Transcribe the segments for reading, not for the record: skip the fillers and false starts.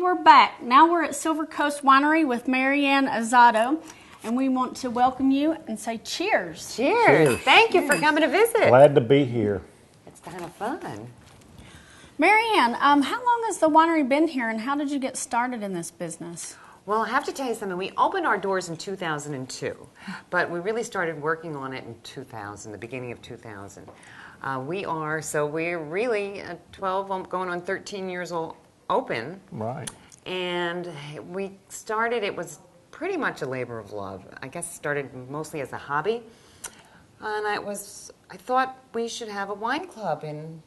And we're back. Now we're at Silver Coast Winery with Maryann Azzato, and we want to welcome you and say cheers. Cheers. Cheers. Thank you for coming to visit. Glad to be here. It's kind of fun. Maryann, how long has the winery been here, and how did you get started in this business? Well, I have to tell you something. We opened our doors in 2002, but we really started working on it in 2000, the beginning of 2000. We're really 12, going on 13 years old, open. Right. And we started, it was pretty much a labor of love. I guess it started mostly as a hobby. And I thought we should have a wine club in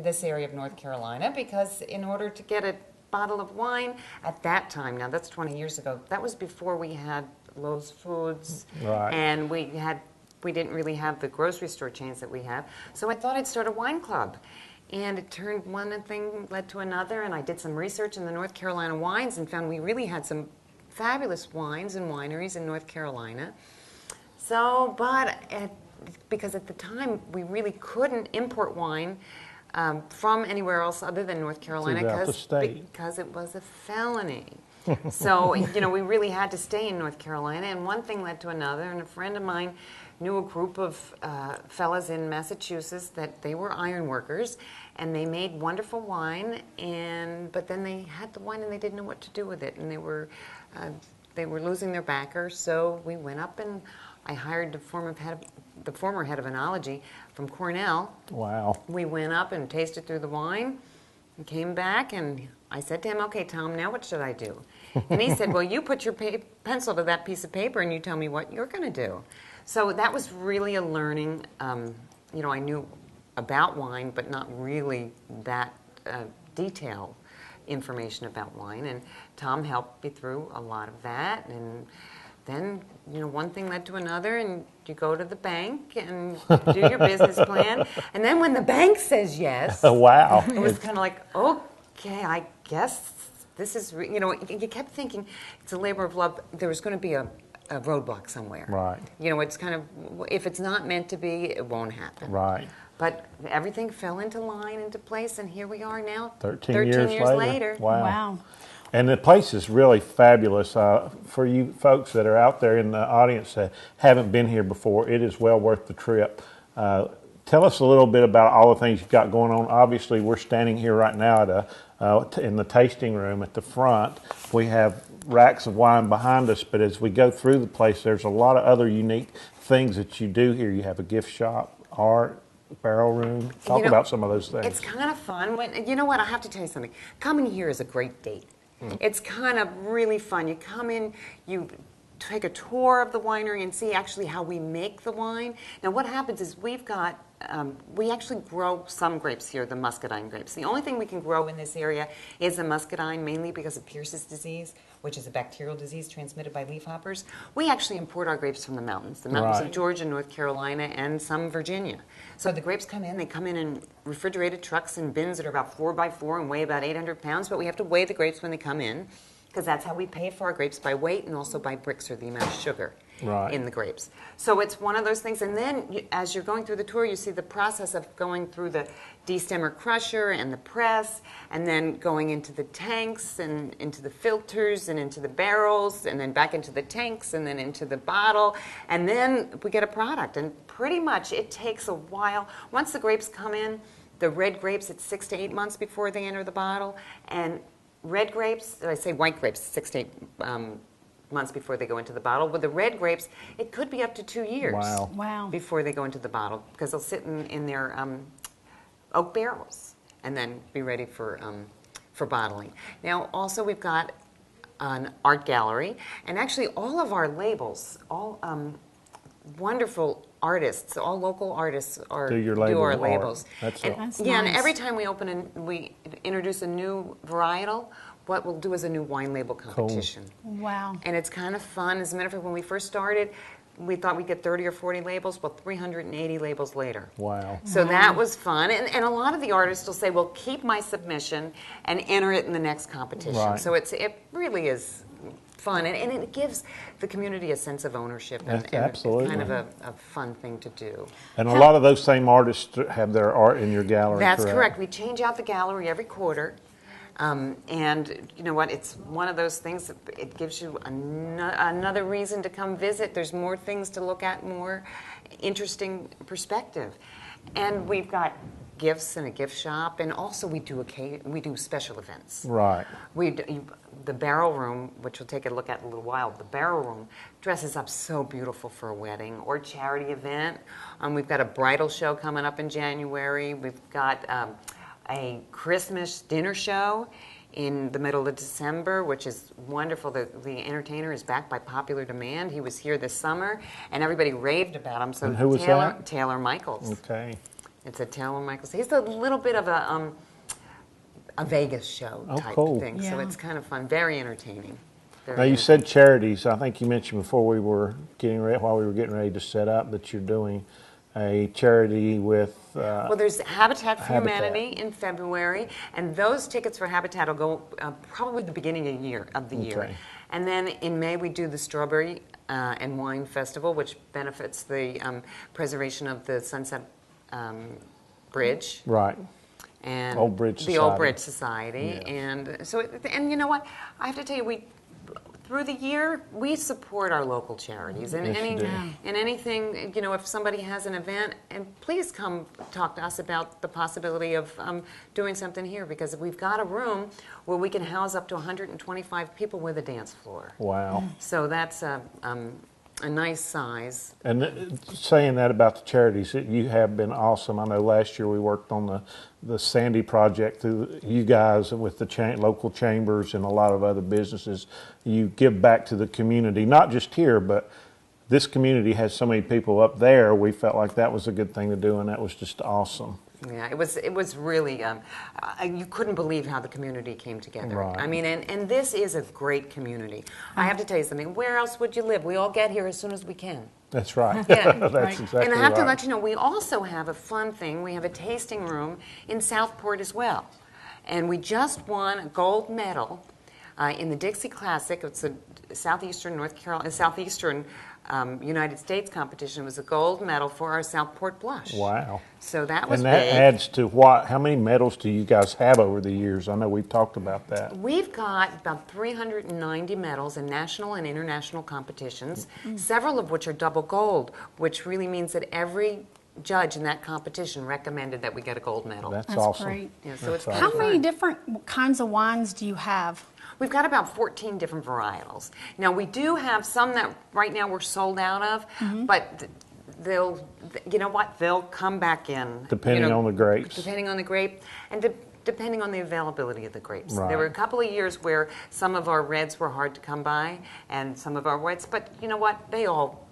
this area of North Carolina, because in order to get a bottle of wine at that time, now that's 20 years ago, that was before we had Lowe's Foods, right. And we didn't really have the grocery store chains that we have. So I thought I'd start a wine club. And it turned one thing led to another, and I did some research in the North Carolina wines and found we really had some fabulous wines and wineries in North Carolina. So, because at the time we really couldn't import wine from anywhere else other than North Carolina because it was a felony. So, we really had to stay in North Carolina, and one thing led to another, and a friend of mine knew a group of fellas in Massachusetts that they were iron workers, and they made wonderful wine, but then they had the wine and they didn't know what to do with it, and they were losing their backer. So we went up and I hired the former head of enology from Cornell. Wow. We went up and tasted through the wine and came back, and I said to him, "Okay, Tom, now what should I do?" And he said, "Well, you put your pencil to that piece of paper and you tell me what you're going to do." So that was really a learning. I knew about wine, but not really that detailed information about wine. And Tom helped me through a lot of that. And then, one thing led to another, and you go to the bank and do your business plan. And then when the bank says yes, wow, it was kind of like, okay, I guess this is, you kept thinking it's a labor of love. There was going to be a roadblock somewhere. Right. It's kind of, if it's not meant to be, it won't happen. Right. But everything fell into line, into place, and here we are now, 13 years later. Wow. And the place is really fabulous. For you folks that are out there in the audience that haven't been here before, it is well worth the trip. Tell us a little bit about all the things you've got going on. Obviously, we're standing here right now in the tasting room at the front. We have racks of wine behind us, but as we go through the place, there's a lot of other unique things that you do here. You have a gift shop, art, barrel room. Talk about some of those things. It's kind of fun. You know what? I have to tell you something. Coming here is a great date. It's kind of really fun. You come in, you take a tour of the winery and see actually how we make the wine. Now what happens is we actually grow some grapes here, the muscadine grapes. The only thing we can grow in this area is the muscadine, mainly because of Pierce's disease, which is a bacterial disease transmitted by leafhoppers. We actually import our grapes from the mountains Right. of Georgia, North Carolina, and some Virginia. So the grapes they come in refrigerated trucks and bins that are about 4 by 4 and weigh about 800 pounds, but we have to weigh the grapes when they come in, because that's how we pay for our grapes, by weight and also by bricks, or the amount of sugar in the grapes. So it's one of those things. And then as you're going through the tour, you see the process of going through the destemmer crusher and the press, and then going into the tanks and into the filters and into the barrels, and then back into the tanks and then into the bottle. And then we get a product. And pretty much it takes a while. Once the grapes come in, the red grapes, it's 6 to 8 months before they enter the bottle. And red grapes, I say white grapes, 6 to 8 months before they go into the bottle. With the red grapes, it could be up to 2 years Wow. before they go into the bottle, because they'll sit in their oak barrels and then be ready for bottling. Now, also we've got an art gallery, and actually all of our labels, all wonderful artists, all local artists do our labels. That's nice. And every time we introduce a new varietal, what we'll do is a new wine label competition. Cool. Wow. And it's kind of fun. As a matter of fact, when we first started, we thought we'd get 30 or 40 labels, well, 380 labels later. Wow. So that was fun. And a lot of the artists will say, well, keep my submission and enter it in the next competition. Right. So it really is fun, and it gives the community a sense of ownership, and Absolutely. kind of a fun thing to do. And a lot of those same artists have their art in your gallery. That's correct. We change out the gallery every quarter. And you know what? It's one of those things that it gives you another reason to come visit. There's more things to look at, more interesting perspective. And we've got gifts and a gift shop, and also we do special events. Right. The Barrel Room, which we'll take a look at in a little while, the Barrel Room dresses up so beautiful for a wedding or charity event. We've got a bridal show coming up in January. We've got a Christmas dinner show in the middle of December, which is wonderful. The entertainer is back by popular demand. He was here this summer, and everybody raved about him. So and who was that? Taylor Michaels. Okay. It's a Taylor Michaels. He's a little bit of a Vegas show type thing, so it's kind of fun, very entertaining. Now you said charities. I think you mentioned before while we were getting ready to set up, that you're doing a charity with. Well, there's Habitat for Humanity in February, and those tickets for Habitat will go probably the beginning of the year. And then in May we do the Strawberry and Wine Festival, which benefits the preservation of the Sunset Bridge. Right. And Old Bridge Society. The Old Bridge Society. Yeah. And you know what? I have to tell you, through the year, we support our local charities. And anything, if somebody has an event, and please come talk to us about the possibility of doing something here, because we've got a room where we can house up to 125 people with a dance floor. Wow. So that's a nice size. And saying that about the charities, you have been awesome. I know last year we worked on the Sandy project through you guys with the local chambers and a lot of other businesses. You give back to the community, not just here, but this community has so many people up there. We felt like that was a good thing to do, and that was just awesome. Yeah, it was really, you couldn't believe how the community came together. Right. I mean, and this is a great community. I have to tell you something, where else would you live? We all get here as soon as we can. That's right. Yeah. That's exactly right. And I have to let you know, we also have a fun thing. We have a tasting room in Southport as well. And we just won a gold medal in the Dixie Classic. It's a Southeastern United States competition. It was a gold medal for our Southport Blush. Wow. So that was big. And that big. adds to what? How many medals do you guys have over the years? I know we've talked about that. We've got about 390 medals in national and international competitions, several of which are double gold, which really means that every judge in that competition recommended that we get a gold medal. That's awesome. Great. Yeah, so it's How many different kinds of wines do you have? We've got about 14 different varietals. Now, we do have some that right now we're sold out of, but they'll come back in. Depending on the grapes. Depending on the grape, and depending on the availability of the grapes. Right. There were a couple of years where some of our reds were hard to come by, and some of our whites, but you know what? They all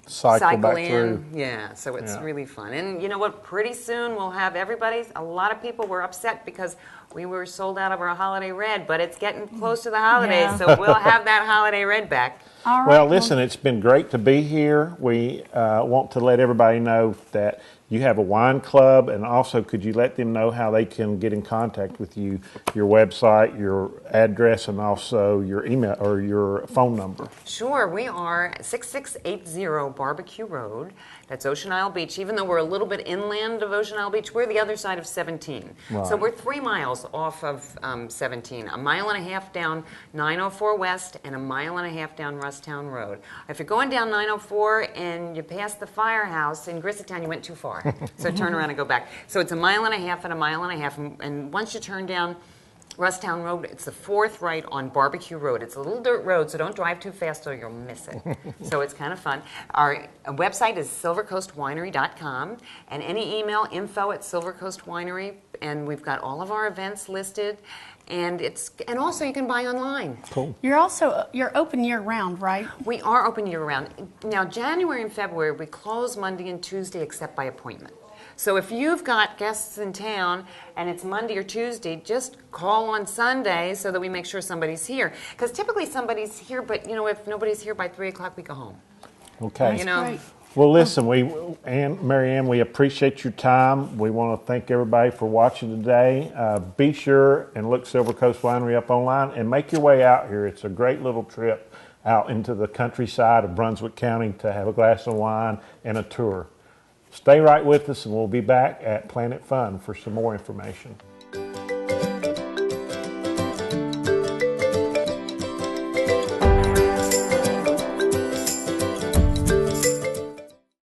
cycle back in. through. Yeah, so it's really fun. And you know what? Pretty soon we'll have a lot of people were upset because we were sold out of our holiday red, but it's getting close to the holidays, so we'll have that holiday red back. All right. Well, listen, it's been great to be here. We want to let everybody know that you have a wine club, and also could you let them know how they can get in contact with you, your website, your address, and also your email or your phone number? Sure, we are 6680 Barbeque Road. That's Ocean Isle Beach. Even though we're a little bit inland of Ocean Isle Beach, we're the other side of 17. Right. So we're 3 miles off of 17, a mile and a half down 904 West and a mile and a half down Russtown Road. If you're going down 904 and you pass the firehouse in Grissettown, you went too far. So turn around and go back. So it's a mile and a half and a mile and a half. And once you turn down Russtown Road, it's the fourth right on Barbeque Road. It's a little dirt road, so don't drive too fast or you'll miss it. So it's kind of fun. Our website is silvercoastwinery.com, and any email, info@silvercoastwinery, and we've got all of our events listed, and also you can buy online. Cool. You're open year round, right? We are open year round. Now, January and February, we close Monday and Tuesday except by appointment. So if you've got guests in town and it's Monday or Tuesday, just call on Sunday so that we make sure somebody's here. Because typically somebody's here, but if nobody's here by 3 o'clock, we go home. Okay. Great. Well, listen, Maryann, we appreciate your time. We want to thank everybody for watching today. Be sure and look Silver Coast Winery up online and make your way out here. It's a great little trip out into the countryside of Brunswick County to have a glass of wine and a tour. Stay right with us, and we'll be back at Planet Fun for some more information.